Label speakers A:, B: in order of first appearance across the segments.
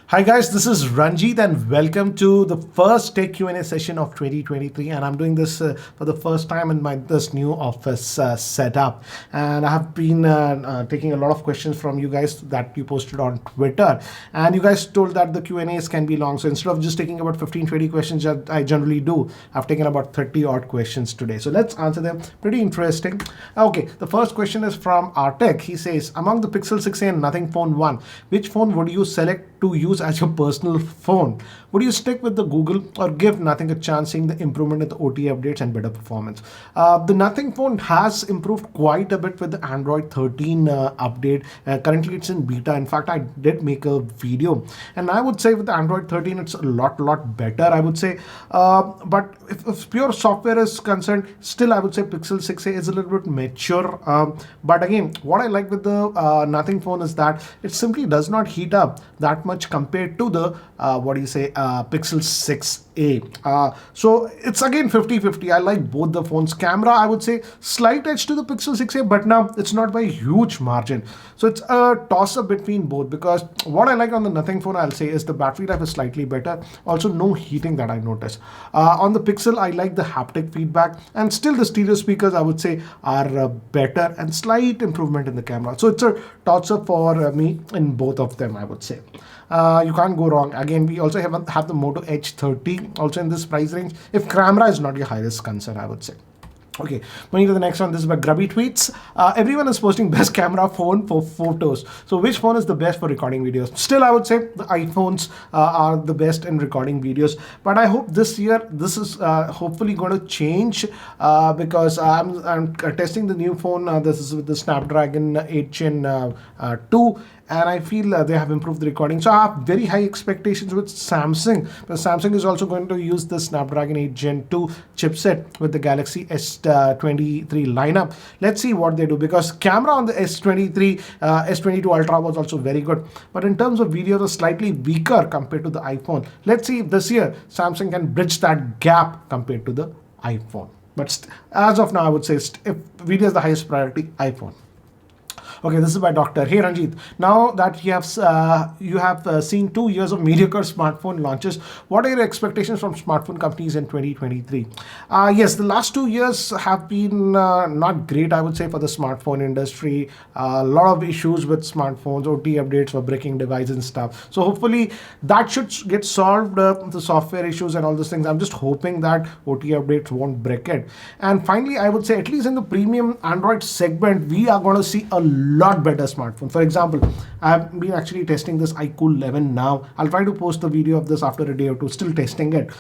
A: Hi guys, this is Ranjit and welcome to the first Tech Q&A session of 2023, and I'm doing this for the first time in this new office setup, and I have been taking a lot of questions from you guys that you posted on Twitter, and you guys told that the Q&As can be long, so instead of just taking about 15-20 questions that I generally do, I've taken about 30 odd questions today, so let's answer them. Pretty interesting. Okay, the first question is from Artek. He says, among the Pixel 6a and Nothing Phone 1, which phone would you select to use as your personal phone? Would you stick with the Google or give Nothing a chance, seeing the improvement in the OTA updates and better performance? The Nothing phone has improved quite a bit with the Android 13 update. Currently it's in beta. In fact, I did make a video, and I would say with the Android 13 it's a lot better, I would say. But if pure software is concerned, still I would say Pixel 6a is a little bit mature. But again, what I like with the Nothing phone is that it simply does not heat up that much compared to the Pixel 6a. So it's again 50-50. I like both the phones. Camera, I would say slight edge to the Pixel 6a, but now it's not by a huge margin. So it's a toss up between both, because what I like on the Nothing phone, I'll say, is the battery life is slightly better. Also no heating that I notice. On the Pixel, I like the haptic feedback, and still the stereo speakers, I would say, are better, and slight improvement in the camera. So it's a toss up for me in both of them, I would say. You can't go wrong. Again, we also have the Moto Edge 30 also in this price range, if camera is not your highest concern, I would say. Okay, moving to the next one. This is by Grubby Tweets. Everyone is posting best camera phone for photos. So which phone is the best for recording videos? Still, I would say the iPhones are the best in recording videos. But I hope this year this is hopefully going to change, because I'm testing the new phone. This is with the Snapdragon 8 Gen 2. And I feel they have improved the recording. So I have very high expectations with Samsung. But Samsung is also going to use the Snapdragon 8 Gen 2 chipset with the Galaxy S23 lineup. Let's see what they do, because camera on the S23, S22 Ultra was also very good. But in terms of video, they're slightly weaker compared to the iPhone. Let's see if this year Samsung can bridge that gap compared to the iPhone. But as of now, I would say if video is the highest priority, iPhone. Okay, this is by Doctor. Hey Ranjit, now that you have seen 2 years of mediocre smartphone launches, what are your expectations from smartphone companies in 2023? Yes, the last 2 years have been not great, I would say, for the smartphone industry. A lot of issues with smartphones, OT updates for breaking devices and stuff. So hopefully that should get solved, the software issues and all those things. I'm just hoping that OT updates won't break it. And finally, I would say at least in the premium Android segment, we are going to see a lot better smartphone. For example, I've been actually testing this iQOO 11 now. I'll try to post the video of this after a day or two, still testing it.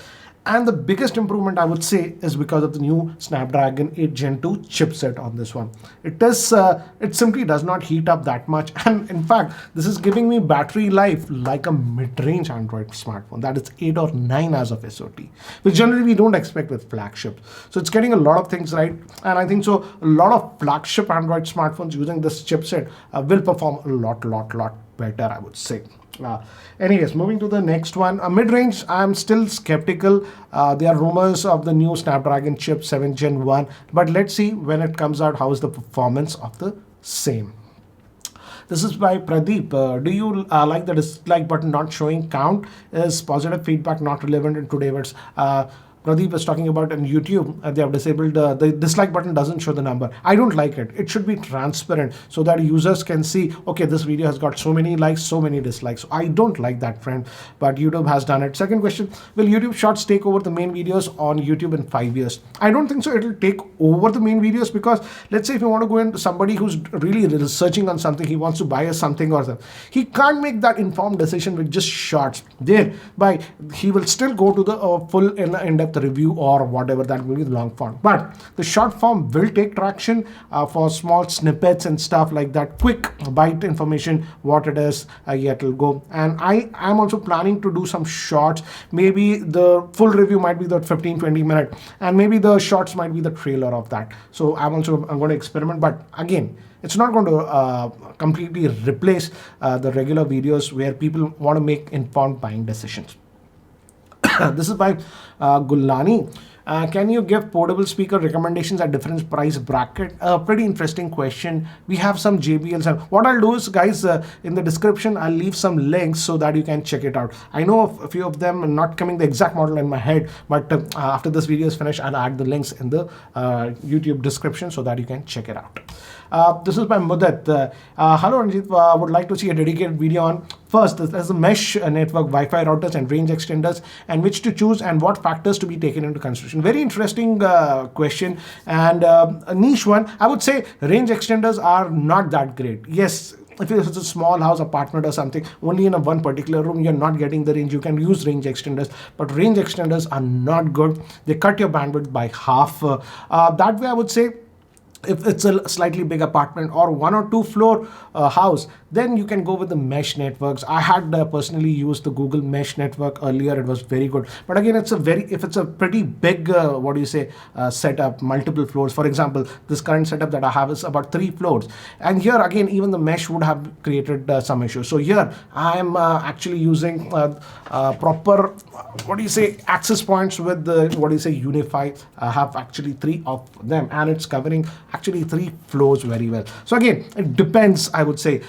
A: And the biggest improvement, I would say, is because of the new Snapdragon 8 Gen 2 chipset on this one. It simply does not heat up that much. And in fact, this is giving me battery life like a mid-range Android smartphone. That is 8 or 9 hours of SOT, which generally we don't expect with flagships. So it's getting a lot of things right. And I think so a lot of flagship Android smartphones using this chipset will perform a lot better, I would say. Anyways, moving to the next one. Mid-range, I'm still skeptical. There are rumors of the new Snapdragon chip 7 Gen 1, but let's see when it comes out how is the performance of the same. This is by Pradeep. Do you like the dislike button not showing count? Is positive feedback not relevant in today's Pradeep is talking about on YouTube, they have disabled the dislike button doesn't show the number. I don't like it. It should be transparent so that users can see, okay, this video has got so many likes, so many dislikes. I don't like that, friend, but YouTube has done it. Second question, will YouTube Shorts take over the main videos on YouTube in 5 years? I don't think so. It'll take over the main videos, because let's say if you want to go into somebody who's really researching on something, he wants to buy something or something, he can't make that informed decision with just Shorts. Thereby, he will still go to the full in-depth review or whatever that will be the long form, but the short form will take traction for small snippets and stuff like that, quick bite information, what it is, it will go. And I'm also planning to do some shorts. Maybe the full review might be the 15-20 minute, and maybe the shorts might be the trailer of that. So I'm going to experiment, but again, it's not going to completely replace the regular videos where people want to make informed buying decisions. This is by Gulani. Can you give portable speaker recommendations at different price bracket? Pretty interesting question. We have some JBLs, and what I'll do is, guys, in the description I'll leave some links so that you can check it out. I know a few of them not coming the exact model in my head, but after this video is finished, I'll add the links in the YouTube description so that you can check it out. This is by Mudit. Hello Ranjit, would like to see a dedicated video on first, there's a mesh network, Wi-Fi routers and range extenders, and which to choose and what factors to be taken into consideration. Very interesting question, and a niche one. I would say range extenders are not that great. Yes, if it's a small house, apartment or something, only in a one particular room, you're not getting the range. You can use range extenders, but range extenders are not good. They cut your bandwidth by half. That way, I would say, if it's a slightly big apartment or 1 or 2 floor house, then you can go with the mesh networks. I had personally used the Google mesh network earlier. It was very good. But again, if it's a pretty big, setup, multiple floors. For example, this current setup that I have is about 3 floors. And here again, even the mesh would have created some issues. So here I am actually using proper, access points with the, Unify. I have actually 3 of them, and it's covering actually 3 floors very well. So again, it depends, I would say.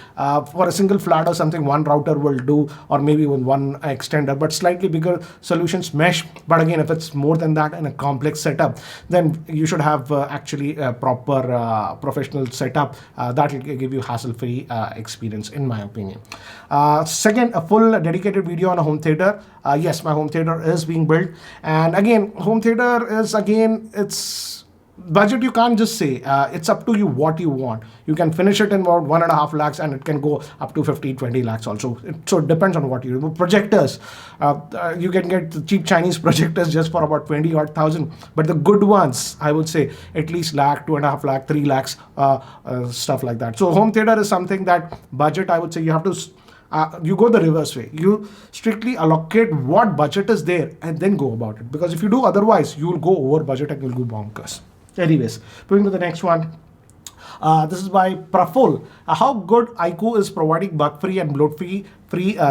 A: For a single flat or something, 1 router will do, or maybe with 1 extender, but slightly bigger solutions, mesh. But again, if it's more than that in a complex setup, then you should have actually a proper professional setup that will give you hassle-free experience, in my opinion. Second, a full dedicated video on a home theater. Yes, my home theater is being built, and again, home theater is, again, it's budget. You can't just say. It's up to you what you want. You can finish it in about 1.5 lakhs, and it can go up to 15-20 lakhs also. So it depends on what you do. Projectors, you can get the cheap Chinese projectors just for about 20-odd thousand, but the good ones, I would say, at least lakh, 2.5 lakh, 3 lakhs, stuff like that. So home theater is something that budget, I would say, you have to you go the reverse way. You strictly allocate what budget is there and then go about it. Because if you do otherwise, you will go over budget and you'll go bonkers. Anyways, moving to the next one. This is by Praful. How good iQOO is providing bug-free and bloat-free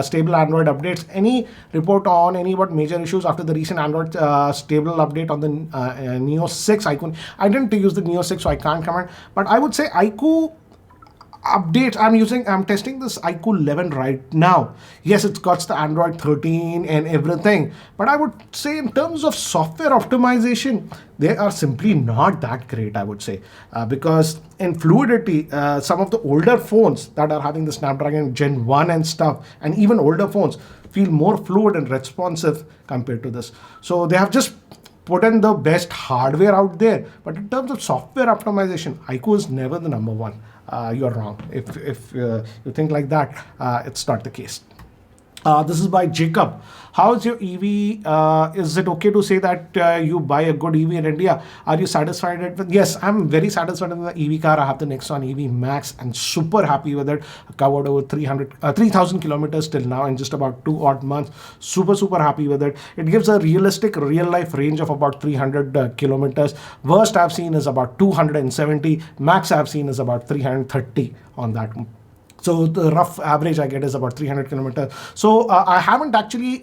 A: stable Android updates? Any report on any major issues after the recent Android stable update on the Neo 6 iQOO? I didn't use the Neo 6, so I can't comment. But I would say iQOO updates, I'm testing this iQOO 11 right now. Yes, it's got the Android 13 and everything, but I would say in terms of software optimization, they are simply not that great, I would say, because in fluidity, some of the older phones that are having the Snapdragon Gen 1 and stuff, and even older phones feel more fluid and responsive compared to this. So they have just put in the best hardware out there, but in terms of software optimization, iQOO is never the number one. You're wrong. If you think like that, it's not the case. This is by Jacob. How is your EV? Is it okay to say that you buy a good EV in India? Are you satisfied with? Yes, I'm very satisfied with the EV car. I have the Nexon EV Max and super happy with it. I covered over 3,000 kilometers till now in just about 2 odd months. Super happy with it. It gives a realistic real life range of about 300 kilometers. Worst I've seen is about 270. Max I've seen is about 330 on that. So the rough average I get is about 300 kilometers. So I haven't actually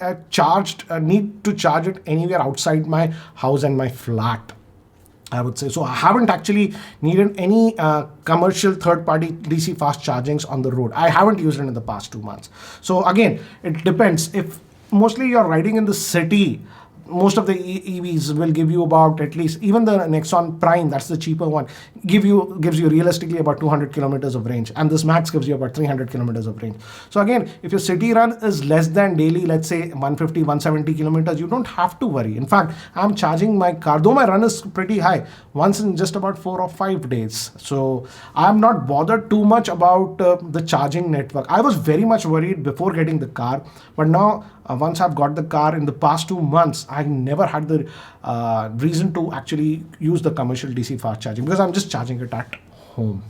A: need to charge it anywhere outside my house and my flat, I would say. So I haven't actually needed any commercial third-party DC fast chargings on the road. I haven't used it in the past 2 months. So again, it depends. If mostly you're riding in the city, most of the EVs will give you about, at least even the Nexon Prime, that's the cheaper one, gives you realistically about 200 kilometers of range, and this Max gives you about 300 kilometers of range. So again, if your city run is less than daily, let's say 150, 170 kilometers, you don't have to worry. In fact, I'm charging my car, though my run is pretty high, once in just about 4 or 5 days. So I'm not bothered too much about the charging network. I was very much worried before getting the car, but now once I've got the car in the past 2 months, I never had the reason to actually use the commercial DC fast charging because I'm just charging it at home.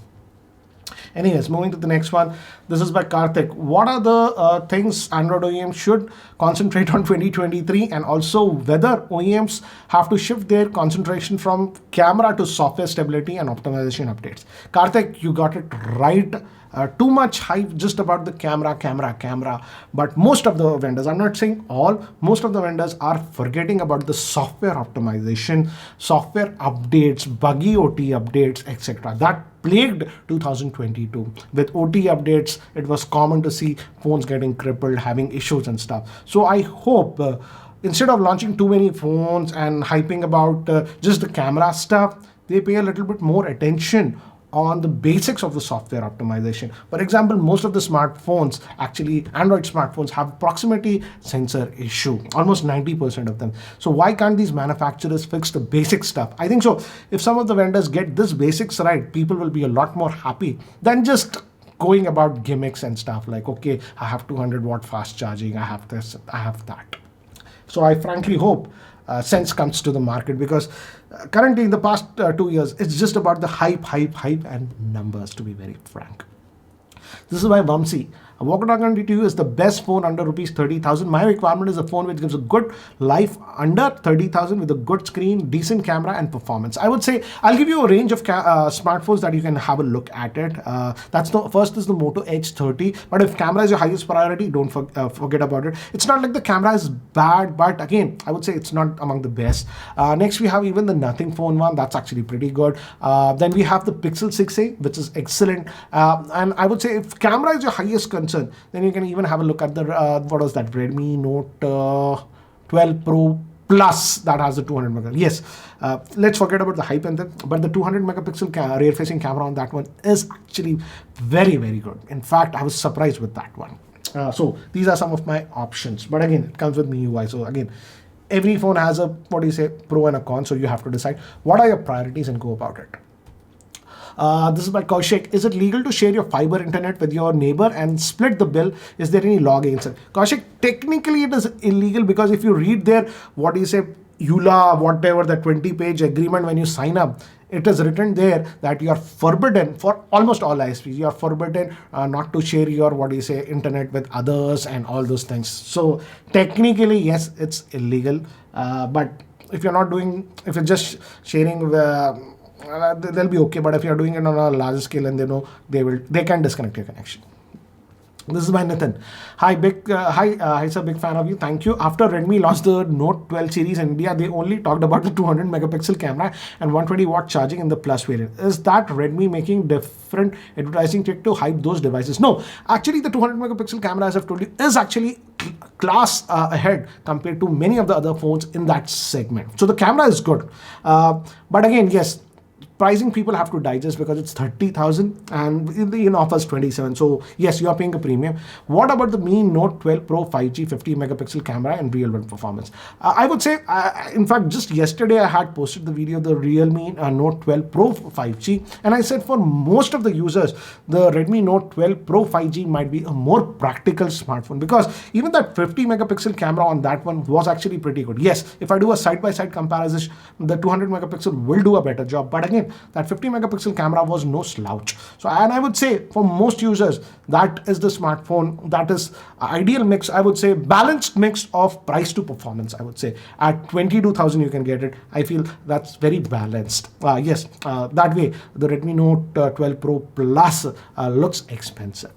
A: Anyways, moving to the next one. This is by Karthik. What are the things Android OEMs should concentrate on 2023, and also whether OEMs have to shift their concentration from camera to software stability and optimization updates? Karthik, you got it right. Too much hype just about the camera. But most of the vendors, I'm not saying all, most of the vendors are forgetting about the software optimization, software updates, buggy OT updates, etc. That plagued 2022. With OT updates, it was common to see phones getting crippled, having issues and stuff. So I hope instead of launching too many phones and hyping about just the camera stuff, they pay a little bit more attention on the basics of the software optimization. For example, most of the smartphones, actually Android smartphones, have proximity sensor issue, almost 90% of them. So why can't these manufacturers fix the basic stuff? I think so. If some of the vendors get this basics right, people will be a lot more happy than just going about gimmicks and stuff like, okay, I have 200-watt fast charging, I have this, I have that. So I frankly hope Sense comes to the market, because currently in the past 2 years, it's just about the hype and numbers, to be very frank. This is why Vamsi, a walkie-talkie DTU is the best phone under rupees 30,000. My requirement is a phone which gives a good life under 30,000 with a good screen, decent camera and performance. I would say I'll give you a range of smartphones that you can have a look at it. That's the first is the Moto Edge 30. But if camera is your highest priority, don't forget about it. It's not like the camera is bad, but again, I would say it's not among the best. Next, we have even the Nothing Phone one. That's actually pretty good. Then we have the Pixel 6a, which is excellent. And I would say if camera is your highest concern, then you can even have a look at the what was that, Redmi Note 12 Pro Plus that has the 200 megapixel. Yes, let's forget about the hype and that, but the 200 megapixel rear facing camera on that one is actually very good. In fact, I was surprised with that one. So these are some of my options, but again, it comes with MIUI. So again, every phone has a pro and a con, so you have to decide what are your priorities and go about it. This is by Kaushik. Is it legal to share your fiber internet with your neighbor and split the bill? Is there any law against it? Kaushik, technically it is illegal, because if you read their, EULA, whatever, the 20-page agreement when you sign up, it is written there that you are forbidden, for almost all ISPs, you are forbidden not to share your, internet with others and all those things. So technically, yes, it's illegal. But if you're not doing, if you're just sharing they'll be okay, but if you're doing it on a larger scale and they know, they can disconnect your connection. This is by Nathan. Hi, sir, big fan of you. Thank you. After Redmi launched the Note 12 series in India, they only talked about the 200 megapixel camera and 120-watt charging in the Plus variant. Is that Redmi making different advertising trick to hype those devices? No, actually the 200 megapixel camera, as I've told you, is actually class ahead compared to many of the other phones in that segment. So the camera is good. But again, yes, pricing people have to digest, because it's 30,000 and in offers 27. So yes, you are paying a premium. What about the Mi Note 12 Pro 5G 50 megapixel camera and real-world performance? I would say, in fact, just yesterday I had posted the video of the Realme Note 12 Pro 5G, and I said for most of the users, the Redmi Note 12 Pro 5G might be a more practical smartphone, because even that 50 megapixel camera on that one was actually pretty good. Yes, if I do a side-by-side comparison, the 200 megapixel will do a better job, but again, that 50 megapixel camera was no slouch. So, and I would say for most users, that is the smartphone that is ideal mix. I would say balanced mix of price to performance. I would say at 22,000 you can get it. I feel that's very balanced. Yes, that way the Redmi Note 12 Pro Plus looks expensive.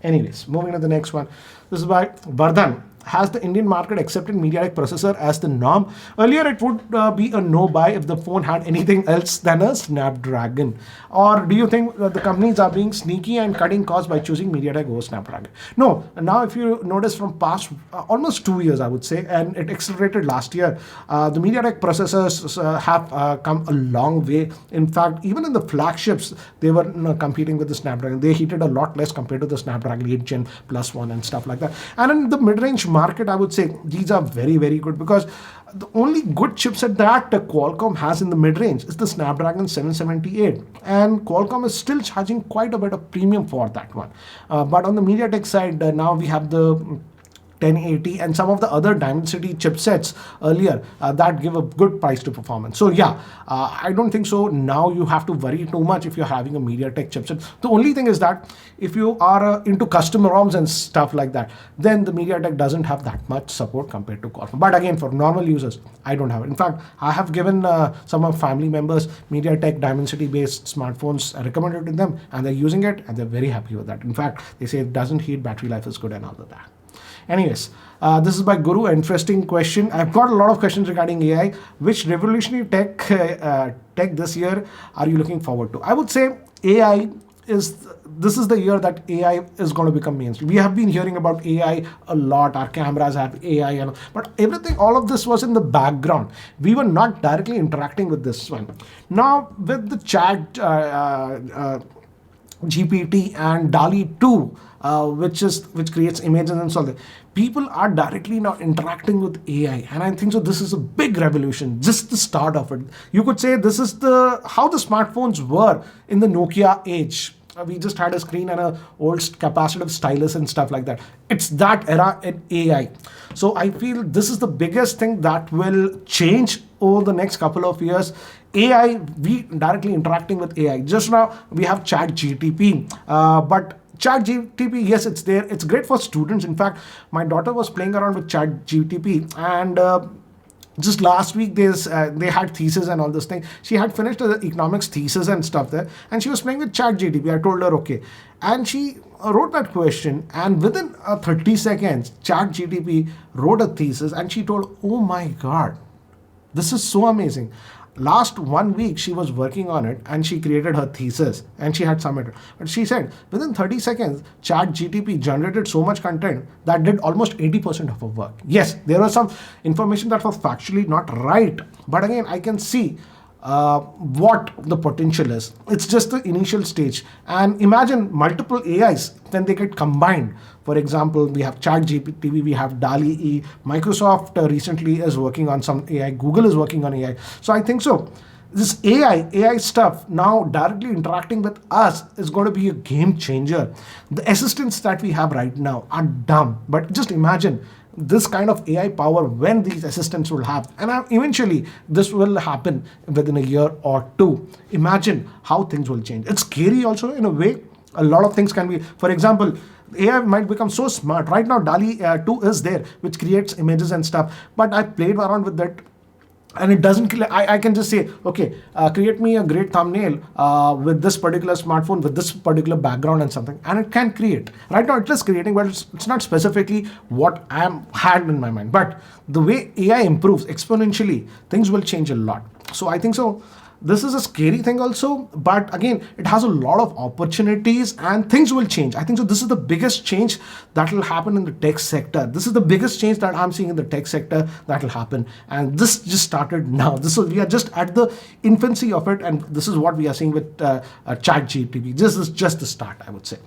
A: Anyways, moving to the next one. This is by Vardhan. Has the Indian market accepted MediaTek processor as the norm? Earlier, it would be a no-buy if the phone had anything else than a Snapdragon. Or do you think that the companies are being sneaky and cutting costs by choosing MediaTek over Snapdragon? No. Now, if you notice from past almost 2 years, I would say, and it accelerated last year, the MediaTek processors have come a long way. In fact, even in the flagships, they were competing with the Snapdragon. They heated a lot less compared to the Snapdragon 8 Gen Plus 1 and stuff like that. And in the mid-range market, I would say these are very good, because the only good chipset that Qualcomm has in the mid-range is the Snapdragon 778, and Qualcomm is still charging quite a bit of premium for that one. But on the MediaTek side, now we have the 1080 and some of the other Dimensity chipsets earlier that give a good price to performance. So yeah, I don't think so now you have to worry too much if you're having a MediaTek chipset. The only thing is that if you are into custom ROMs and stuff like that, then the MediaTek doesn't have that much support compared to Qualcomm. But again, for normal users, I don't have it. In fact, I have given some of family members MediaTek Dimensity based smartphones recommended to them, and they're using it and they're very happy with that. In fact, they say it doesn't heat, battery life is good and all of that. Anyways, this is by Guru. Interesting question. I've got a lot of questions regarding AI. Which revolutionary tech this year are you looking forward to? I would say this is the year that AI is going to become mainstream. We have been hearing about AI a lot. Our cameras have AI, but all of this was in the background. We were not directly interacting with this one. Now with the chat GPT and DALL-E 2, which creates images and so on. People are directly now interacting with AI, and I think so. This is a big revolution, just the start of it. You could say this is how the smartphones were in the Nokia age. We just had a screen and a old capacitive stylus and stuff like that. It's that era in AI. So I feel this is the biggest thing that will change over the next couple of years. AI, we directly interacting with AI. Just now we have Chat GTP, but Chat GTP, yes, it's there. It's great for students. In fact, my daughter was playing around with Chat GTP, and just last week they had thesis and all this thing. She had finished the economics thesis and stuff there, and she was playing with Chat GTP. I told her okay, and she wrote that question, and within 30 seconds, Chat GTP wrote a thesis, and she told, "Oh my God, this is so amazing." Last 1 week, she was working on it and she created her thesis and she had submitted. But she said within 30 seconds, Chat GTP generated so much content that did almost 80% of her work. Yes, there was some information that was factually not right. But again, I can see what the potential is. It's just the initial stage. And imagine multiple AIs when they get combined. For example, we have Chat GPT, we have DALL-E. Microsoft recently is working on some AI. Google is working on AI. So I think so. This AI stuff now directly interacting with us is going to be a game changer. The assistants that we have right now are dumb, but just imagine this kind of AI power when these assistants will have, and eventually this will happen within a year or two. Imagine how things will change. It's scary also in a way. A lot of things can be, for example, AI might become so smart. Right now, DALL-E 2 is there, which creates images and stuff, but I played around with that. And it doesn't, I can just say, okay, create me a great thumbnail with this particular smartphone, with this particular background and something. And it can create. Right now it is creating, but it's not specifically what I had in my mind. But the way AI improves exponentially, things will change a lot. So I think so. This is a scary thing also, but again, it has a lot of opportunities and things will change. I think so. This is the biggest change that will happen in the tech sector. This is the biggest change that I'm seeing in the tech sector that will happen. And this just started now. We are just at the infancy of it. And this is what we are seeing with Chat GPT. This is just the start, I would say.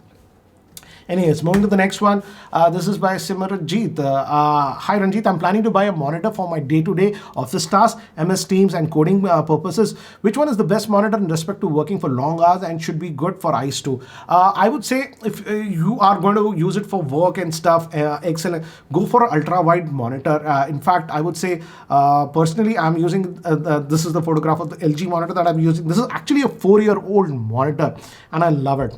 A: Anyways, moving to the next one. This is by Simranjit. Hi Ranjit, I'm planning to buy a monitor for my day-to-day office tasks, MS Teams and coding purposes. Which one is the best monitor in respect to working for long hours and should be good for eyes too? I would say if you are going to use it for work and stuff, excellent, go for an ultra-wide monitor. In fact, I would say personally, I'm using, this is the photograph of the LG monitor that I'm using. This is actually a 4-year-old monitor and I love it.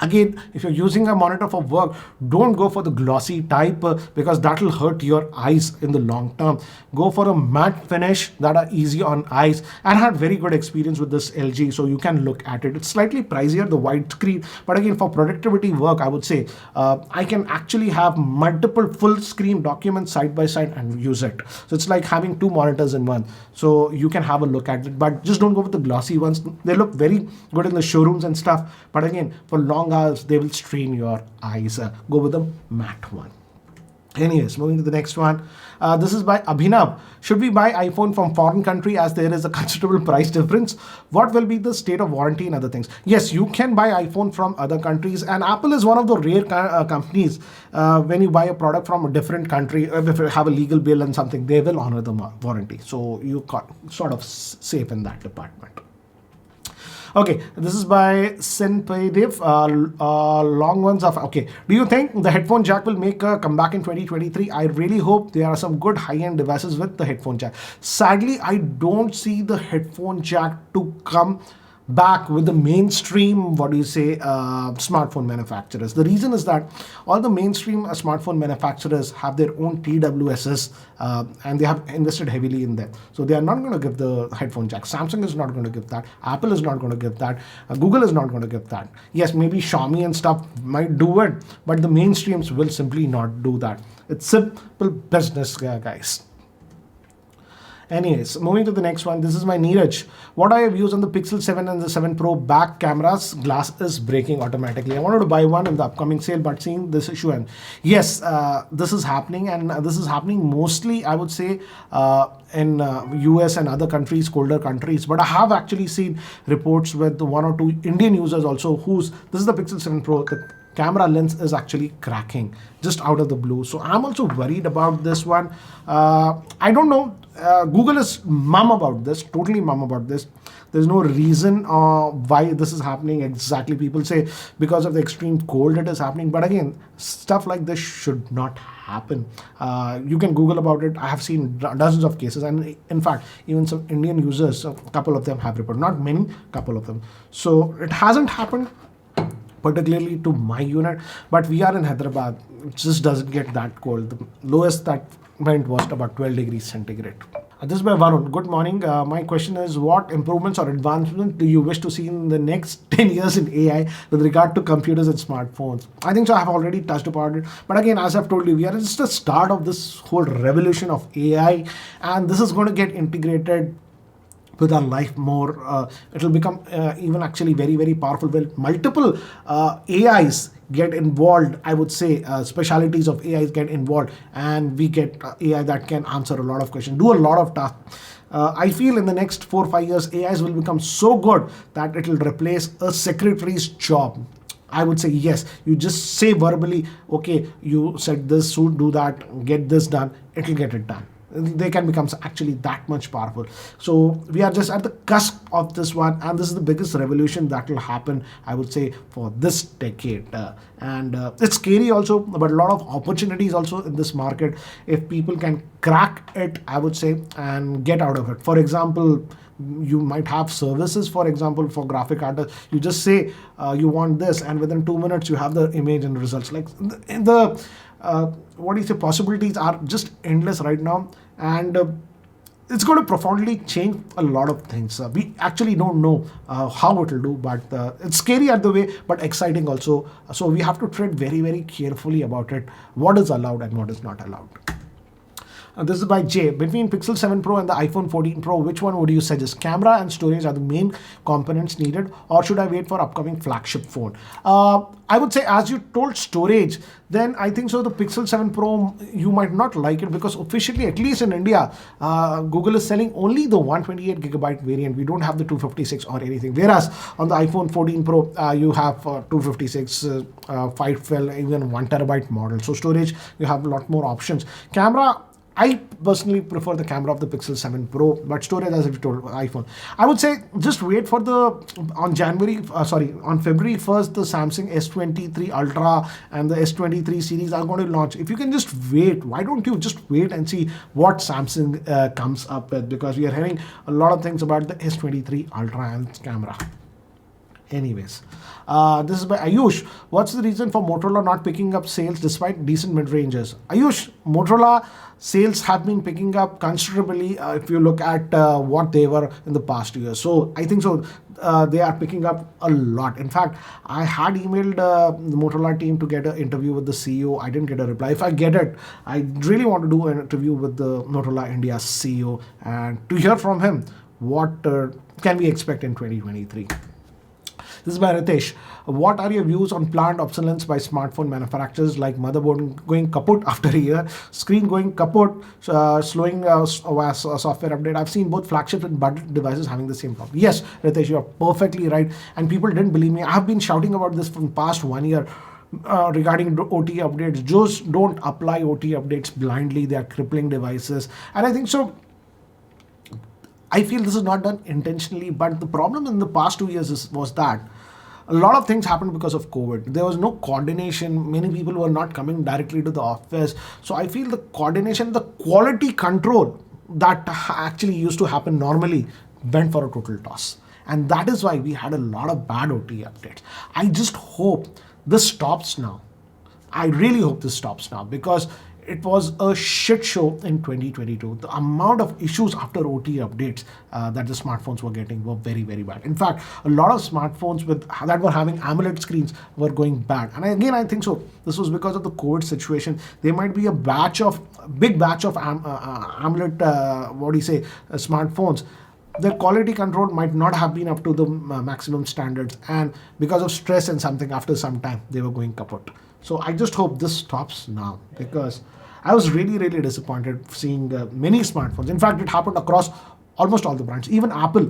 A: Again, if you're using a monitor for work, don't go for the glossy type because that will hurt your eyes in the long term. Go for a matte finish that are easy on eyes, and I had very good experience with this LG, so you can look at it. It's slightly pricier, the widescreen, but again, for productivity work, I would say I can actually have multiple full screen documents side by side and use it. So it's like having 2 monitors in one. So you can have a look at it, but just don't go with the glossy ones. They look very good in the showrooms and stuff, but again, for long hours, they will strain your eyes. Go with the matte one. Anyways, moving to the next one. This is by Abhinav. Should we buy iPhone from foreign country as there is a considerable price difference? What will be the state of warranty and other things? Yes, you can buy iPhone from other countries, and Apple is one of the rare companies when you buy a product from a different country, if you have a legal bill and something, they will honor the warranty. So you got sort of safe in that department. Okay, this is by Sinpaydev. Long ones of okay. Do you think the headphone jack will make a comeback in 2023? I really hope there are some good high-end devices with the headphone jack. Sadly, I don't see the headphone jack to come back with the mainstream, what do you say, smartphone manufacturers. The reason is that all the mainstream smartphone manufacturers have their own TWSs, and they have invested heavily in them. So they are not going to give the headphone jack. Samsung is not going to give that. Apple is not going to give that. Google is not going to give that. Yes, maybe Xiaomi and stuff might do it, but the mainstreams will simply not do that. It's simple business, guys. Anyways, moving to the next one. This is my Neeraj. What are your views on the Pixel 7 and the 7 Pro back cameras? Glass is breaking automatically. I wanted to buy one in the upcoming sale, but seeing this issue, and yes, this is happening, and this is happening mostly, I would say, in US and other countries, colder countries. But I have actually seen reports with one or two Indian users also this is the Pixel 7 Pro. The camera lens is actually cracking just out of the blue. So I'm also worried about this one. I don't know. Google is mum about this, totally mum about this. There's no reason why this is happening exactly. People say because of the extreme cold it is happening. But again, stuff like this should not happen. You can Google about it. I have seen dozens of cases. And in fact, even some Indian users, a couple of them have reported. Not many, couple of them. So it hasn't happened particularly to my unit. But we are in Hyderabad. It just doesn't get that cold. The lowest that went was about 12 degrees centigrade. This is by Varun. Good morning. My question is, what improvements or advancements do you wish to see in the next 10 years in AI with regard to computers and smartphones? I think so. I have already touched upon it. But again, as I've told you, we are just the start of this whole revolution of AI. And this is going to get integrated with our life more. It will become even actually very, very powerful. Well, multiple AIs get involved, I would say, specialities of AIs get involved, and we get AI that can answer a lot of questions, do a lot of tasks. I feel in the next 4 or 5 years, AIs will become so good that it will replace a secretary's job. I would say yes. You just say verbally, okay, you said this, so do that, get this done, it will get it done. They can become actually that much powerful. So we are just at the cusp of this one, and this is the biggest revolution that will happen, I would say, for this decade. And it's scary also, but a lot of opportunities also in this market if people can crack it, I would say, and get out of it. For example, you might have services, for example, for graphic artists. You just say you want this, and within 2 minutes you have the image and results. Like what do you say, possibilities are just endless right now, and it's going to profoundly change a lot of things. We actually don't know how it will do, but it's scary at the way, but exciting also. So we have to tread very, very carefully about it, what is allowed and what is not allowed. This is by Jay. Between Pixel 7 Pro and the iPhone 14 Pro, which one would you suggest? Camera and storage are the main components needed, or should I wait for upcoming flagship phone? I would say, as you told, storage, then I think so the Pixel 7 Pro, you might not like it, because officially, at least in India, Google is selling only the 128GB variant. We don't have the 256 or anything. Whereas on the iPhone 14 Pro, you have 256, 512, even 1TB model. So storage, you have a lot more options. Camera, I personally prefer the camera of the Pixel 7 Pro, but storage, as I've told, iPhone. I would say just wait for on February 1st, the Samsung S23 Ultra and the S23 series are going to launch. If you can just wait, why don't you just wait and see what Samsung comes up with? Because we are hearing a lot of things about the S23 Ultra and camera. Anyways, this is by Ayush. What's the reason for Motorola not picking up sales despite decent mid-ranges? Ayush, Motorola sales have been picking up considerably if you look at what they were in the past year. So I think so they are picking up a lot. In fact, I had emailed the Motorola team to get an interview with the CEO. I didn't get a reply. If I get it, I really want to do an interview with the Motorola India CEO and to hear from him what can we expect in 2023. This is by Ritesh. What are your views on planned obsolescence by smartphone manufacturers, like motherboard going kaput after a year, screen going kaput, slowing software update? I've seen both flagship and budget devices having the same problem. Yes, Ritesh, you're perfectly right. And people didn't believe me. I have been shouting about this from past 1 year. Regarding OT updates, just don't apply OT updates blindly. They are crippling devices. And I think so I feel this is not done intentionally, but the problem in the past 2 years was that a lot of things happened because of COVID. There was no coordination. Many people were not coming directly to the office. So I feel the coordination, the quality control that actually used to happen normally went for a total toss. And that is why we had a lot of bad OT updates. I just hope this stops now. I really hope this stops now, because it was a shit show in 2022. The amount of issues after OT updates that the smartphones were getting were very, very bad. In fact, a lot of smartphones that were having AMOLED screens were going bad. And again, I think so. This was because of the COVID situation. There might be a big batch of AMOLED, smartphones. Their quality control might not have been up to the maximum standards, and because of stress and something, after some time they were going kaput. So I just hope this stops now, because I was really, really disappointed seeing many smartphones. In fact, it happened across almost all the brands. Even Apple,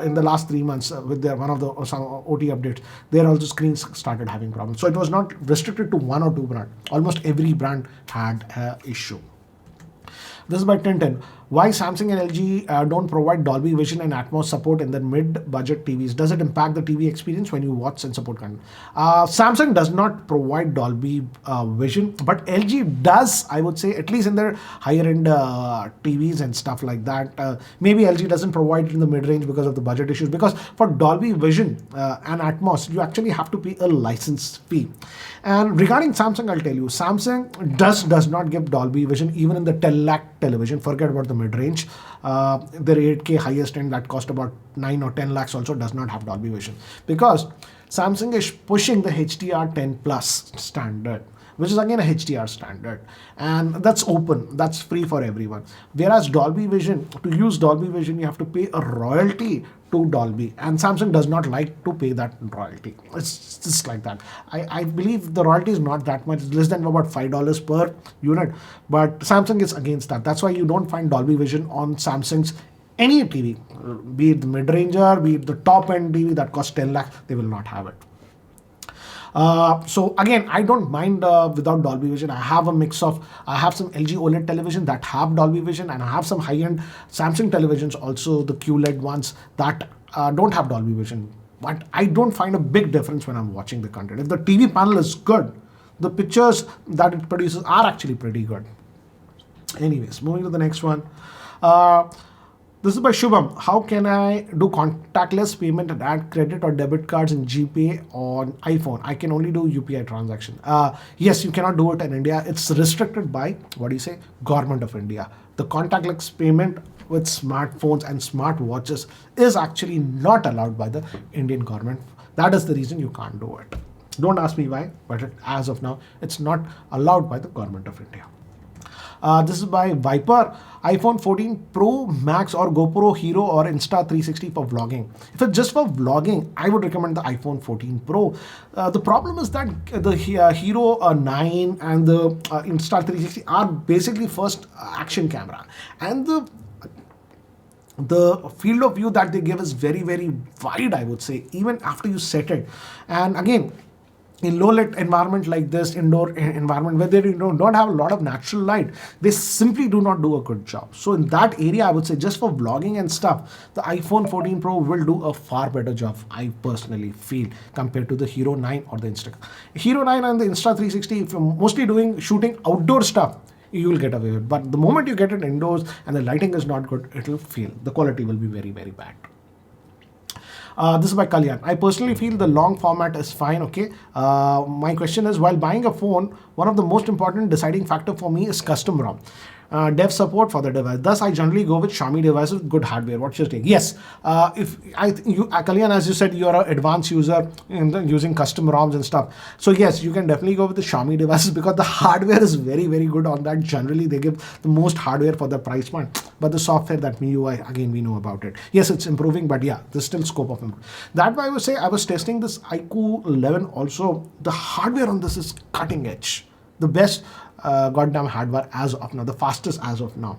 A: in the last 3 months, with one of the some OT updates, their also screens started having problems. So it was not restricted to one or two brands. Almost every brand had an issue. This is by Tintin. Why Samsung and LG don't provide Dolby Vision and Atmos support in their mid-budget TVs? Does it impact the TV experience when you watch and support content? Samsung does not provide Dolby Vision, but LG does, I would say, at least in their higher-end TVs and stuff like that. Maybe LG doesn't provide it in the mid-range because of the budget issues, because for Dolby Vision and Atmos, you actually have to pay a license fee. And regarding Samsung, I'll tell you, Samsung does not give Dolby Vision even in the 10 lakh television. Forget about the mid-range. Their 8K highest end that cost about 9 or 10 lakhs also does not have Dolby Vision, because Samsung is pushing the HDR10 Plus standard, which is again a HDR standard, and that's open, that's free for everyone. Whereas Dolby Vision, to use Dolby Vision, you have to pay a royalty to Dolby, and Samsung does not like to pay that royalty. It's just like that. I believe the royalty is not that much, less than about $5 per unit, but Samsung is against that. That's why you don't find Dolby Vision on Samsung's any TV, be it the mid-ranger, be it the top-end TV that costs 10 lakhs, they will not have it. So again, I don't mind without Dolby Vision. I have some LG OLED television that have Dolby Vision, and I have some high-end Samsung televisions also, the QLED ones that don't have Dolby Vision. But I don't find a big difference when I'm watching the content. If the TV panel is good, the pictures that it produces are actually pretty good. Anyways, moving to the next one. This is by Shubham. How can I do contactless payment and add credit or debit cards in GPay on iPhone? I can only do UPI transaction. Yes, you cannot do it in India. It's restricted by, Government of India. The contactless payment with smartphones and smartwatches is actually not allowed by the Indian government. That is the reason you can't do it. Don't ask me why, but as of now, it's not allowed by the Government of India. This is by Viper. iPhone 14 Pro Max or GoPro Hero or Insta360 for vlogging. If it's just for vlogging, I would recommend the iPhone 14 Pro. The problem is that the Hero 9 and the Insta360 are basically first action camera, and the field of view that they give is very, very wide, I would say, even after you set it. And again, in low-lit environment like this, indoor environment where they don't have a lot of natural light, they simply do not do a good job. So in that area, I would say just for vlogging and stuff, the iPhone 14 Pro will do a far better job, I personally feel, compared to the Hero 9 or the Hero 9 and the Insta360. If you're mostly shooting outdoor stuff, you will get away with it. But the moment you get it indoors and the lighting is not good, it will fail. The quality will be very, very bad. This is by Kalyan. I personally feel the long format is fine, okay? My question is, while buying a phone, one of the most important deciding factor for me is custom ROM. Dev support for the device. Thus, I generally go with Xiaomi devices with good hardware. What's your take? Yes, Kalyan, as you said, you're an advanced user using custom ROMs and stuff. So yes, you can definitely go with the Xiaomi devices because the hardware is very, very good on that. Generally, they give the most hardware for the price point. But the software, that MIUI, again, we know about it. Yes, it's improving, but yeah, there's still scope of improvement. That's why I would say I was testing this iQOO 11 also. The hardware on this is cutting edge. The best goddamn hardware as of now, the fastest as of now.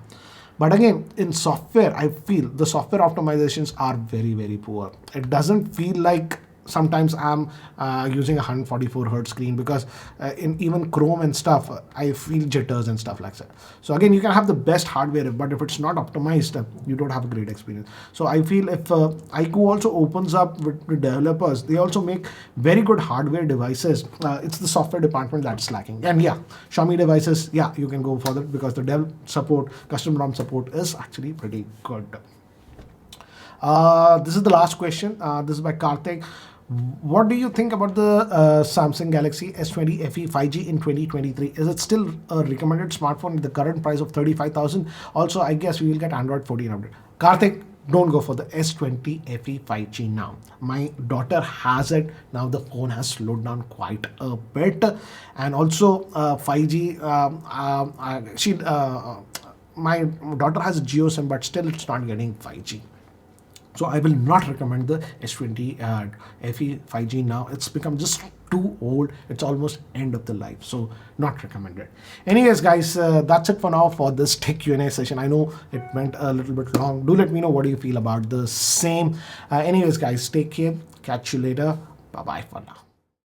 A: But again, in software, I feel the software optimizations are very, very poor. It doesn't feel like sometimes I'm using a 144 hertz screen, because in even Chrome and stuff, I feel jitters and stuff like that. So again, you can have the best hardware, but if it's not optimized, you don't have a great experience. So I feel if iQOO also opens up with developers, they also make very good hardware devices. It's the software department that's lacking. And yeah, Xiaomi devices, yeah, you can go further, because the dev support, custom ROM support is actually pretty good. This is the last question. This is by Karthik. What do you think about the Samsung Galaxy S20 FE 5G in 2023? Is it still a recommended smartphone at the current price of 35,000? Also, I guess we will get Android 14 update. Karthik, don't go for the S20 FE 5G now. My daughter has it. Now the phone has slowed down quite a bit. And also 5G, my daughter has a Jio SIM, but still it's not getting 5G. So I will not recommend the S20 FE 5G now. It's become just too old. It's almost end of the life. So not recommended. Anyways, guys, that's it for now for this tech Q&A session. I know it went a little bit long. Do let me know what do you feel about the same. Anyways, guys, take care. Catch you later. Bye-bye for now.